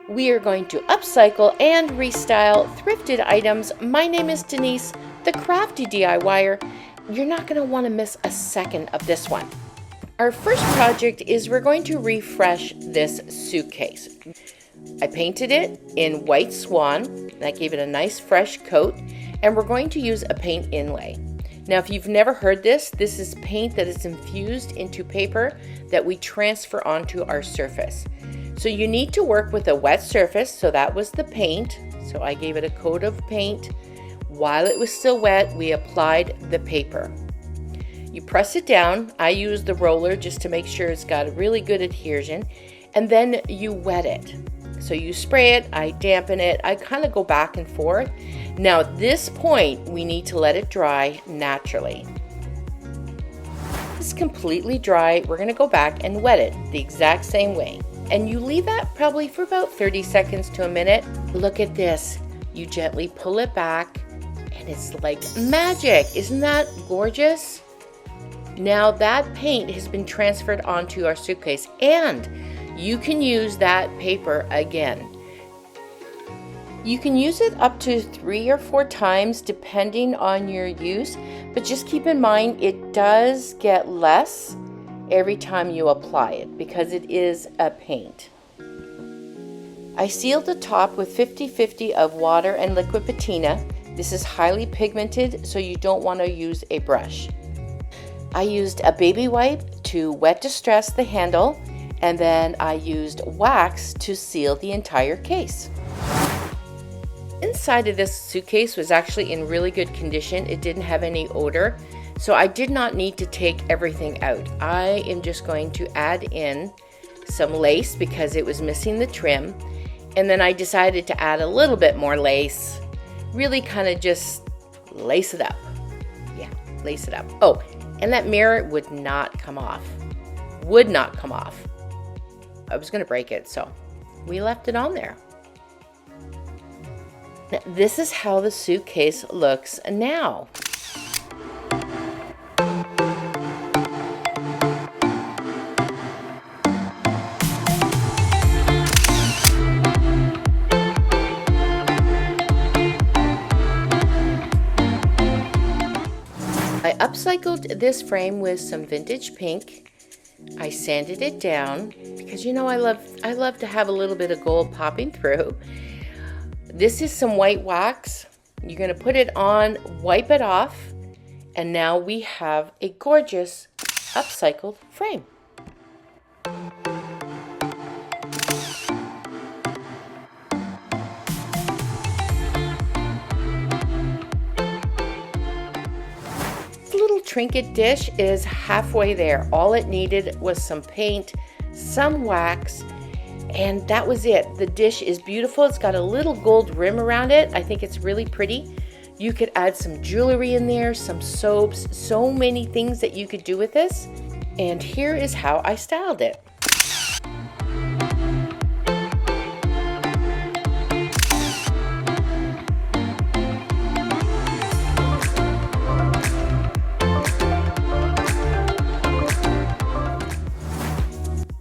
We are going to upcycle and restyle thrifted items. My name is Denise, the Crafty DIYer. You're not going to want to miss a second of this one. Our first project is we're going to refresh this suitcase. I painted it in white swan. That gave it a nice fresh coat, and we're going to use a paint inlay. Now, if you've never heard this is paint that is infused into paper that we transfer onto our surface. So you need to work with a wet surface, so that was the paint. So I gave it a coat of paint. While it was still wet, we applied the paper. You press it down. I use the roller just to make sure it's got a really good adhesion, and then you wet it. So you spray it, I dampen it, I kind of go back and forth. Now at this point, we need to let it dry naturally. It's completely dry. We're gonna go back and wet it the exact same way. And you leave that probably for about 30 seconds to a minute. Look at this. You gently pull it back and it's like magic. Isn't that gorgeous? Now that paint has been transferred onto our suitcase, and you can use that paper again. You can use it up to 3 or 4 times depending on your use, but just keep in mind it does get less every time you apply it because it is a paint. I sealed the top with 50-50 of water and liquid patina. This is highly pigmented, so you don't want to use a brush. I used a baby wipe to wet distress the handle, and then I used wax to seal the entire case. Inside of this suitcase was actually in really good condition. It didn't have any odor, so I did not need to take everything out. I am just going to add in some lace because it was missing the trim, and then I decided to add a little bit more lace, really kind of just lace it up. Yeah, lace it up. Oh, and that mirror would not come off. Would not come off. I was going to break it, so we left it on there. Now, this is how the suitcase looks now. I upcycled this frame with some vintage pink. I sanded it down because you know I love to have a little bit of gold popping through. This is some white wax. You're going to put it on, wipe it off, and now we have a gorgeous upcycled frame. Little trinket dish is halfway there. All it needed was some paint, some wax, and that was it. The dish is beautiful. It's got a little gold rim around it. I think it's really pretty. You could add some jewelry in there, some soaps, so many things that you could do with this. And here is how I styled it.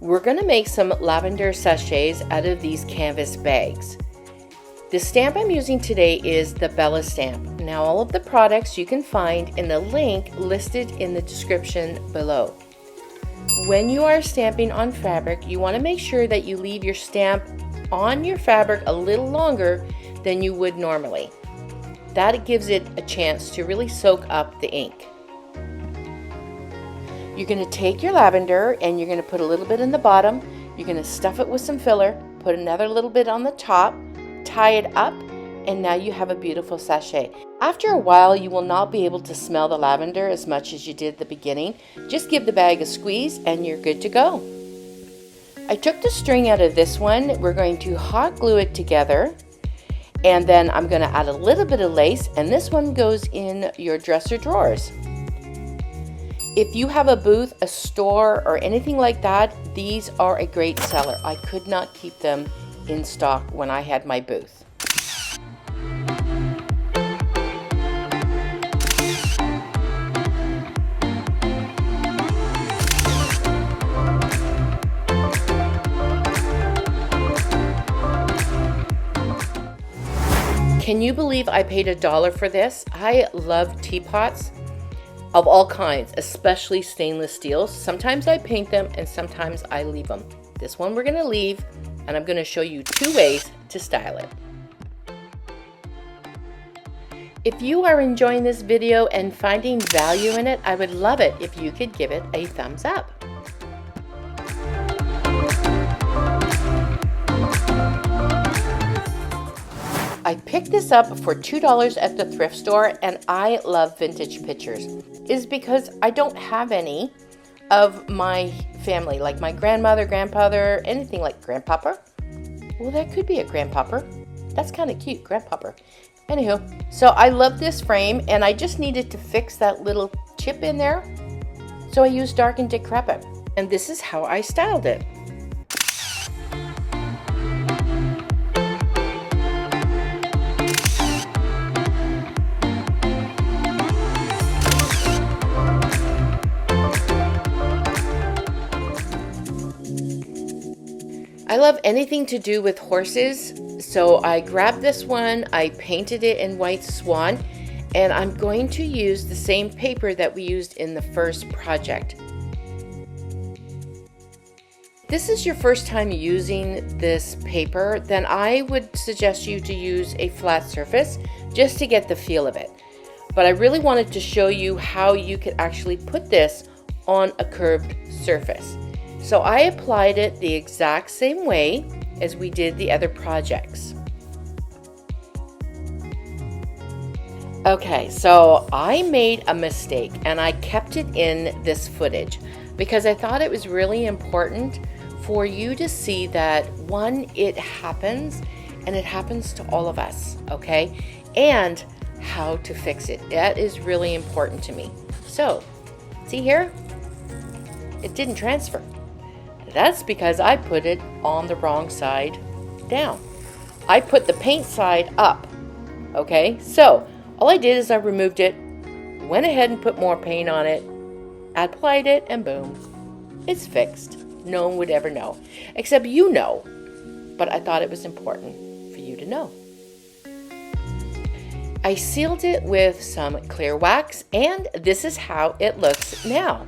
We're going to make some lavender sachets out of these canvas bags. The stamp I'm using today is the Bella stamp. Now all of the products you can find in the link listed in the description below. When you are stamping on fabric, you want to make sure that you leave your stamp on your fabric a little longer than you would normally. That gives it a chance to really soak up the ink. You're going to take your lavender and you're going to put a little bit in the bottom. You're going to stuff it with some filler, put another little bit on the top, tie it up, and now you have a beautiful sachet. After a while, you will not be able to smell the lavender as much as you did at the beginning. Just give the bag a squeeze and you're good to go. I took the string out of this one. We're going to hot glue it together, and then I'm going to add a little bit of lace, and this one goes in your dresser drawers. If you have a booth, a store, or anything like that, these are a great seller. I could not keep them in stock when I had my booth. Can you believe I paid $1 for this? I love teapots of all kinds, especially stainless steels. Sometimes I paint them and sometimes I leave them. This one we're gonna leave, and I'm gonna show you 2 ways to style it. If you are enjoying this video and finding value in it, I would love it if you could give it a thumbs up. I picked this up for $2 at the thrift store, and I love vintage pictures. It's because I don't have any of my family, like my grandmother, grandfather, anything like grandpapa. Well, that could be a grandpapa. That's kind of cute, grandpapa. Anywho, so I love this frame, and I just needed to fix that little chip in there. So I used Dark and Decrepit, and this is how I styled it. I love anything to do with horses, so I grabbed this one, I painted it in white swan, and I'm going to use the same paper that we used in the first project. If this is your first time using this paper, then I would suggest you to use a flat surface just to get the feel of it. But I really wanted to show you how you could actually put this on a curved surface. So I applied it the exact same way as we did the other projects. Okay, so I made a mistake and I kept it in this footage because I thought it was really important for you to see that, one, it happens, and it happens to all of us, okay? And how to fix it. That is really important to me. So, see here? It didn't transfer. That's because I put it on the wrong side down. I put the paint side up, okay? So all I did is I removed it, went ahead and put more paint on it, applied it, and boom, it's fixed. No one would ever know, except you know, but I thought it was important for you to know. I sealed it with some clear wax, and this is how it looks now.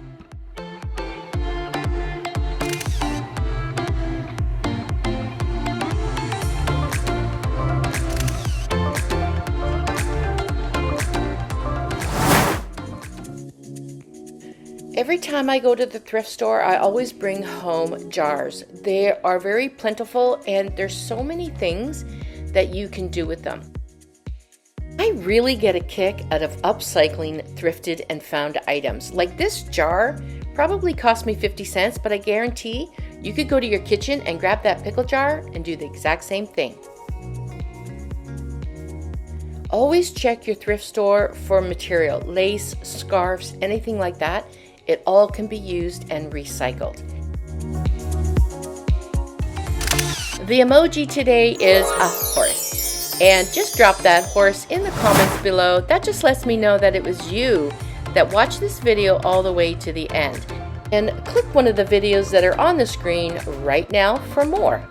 Every time I go to the thrift store, I always bring home jars. They are very plentiful, and there's so many things that you can do with them. I really get a kick out of upcycling thrifted and found items. Like this jar probably cost me 50 cents, but I guarantee you could go to your kitchen and grab that pickle jar and do the exact same thing. Always check your thrift store for material, lace, scarves, anything like that. It all can be used and recycled. The emoji today is a horse. And just drop that horse in the comments below. That just lets me know that it was you that watched this video all the way to the end. And click one of the videos that are on the screen right now for more.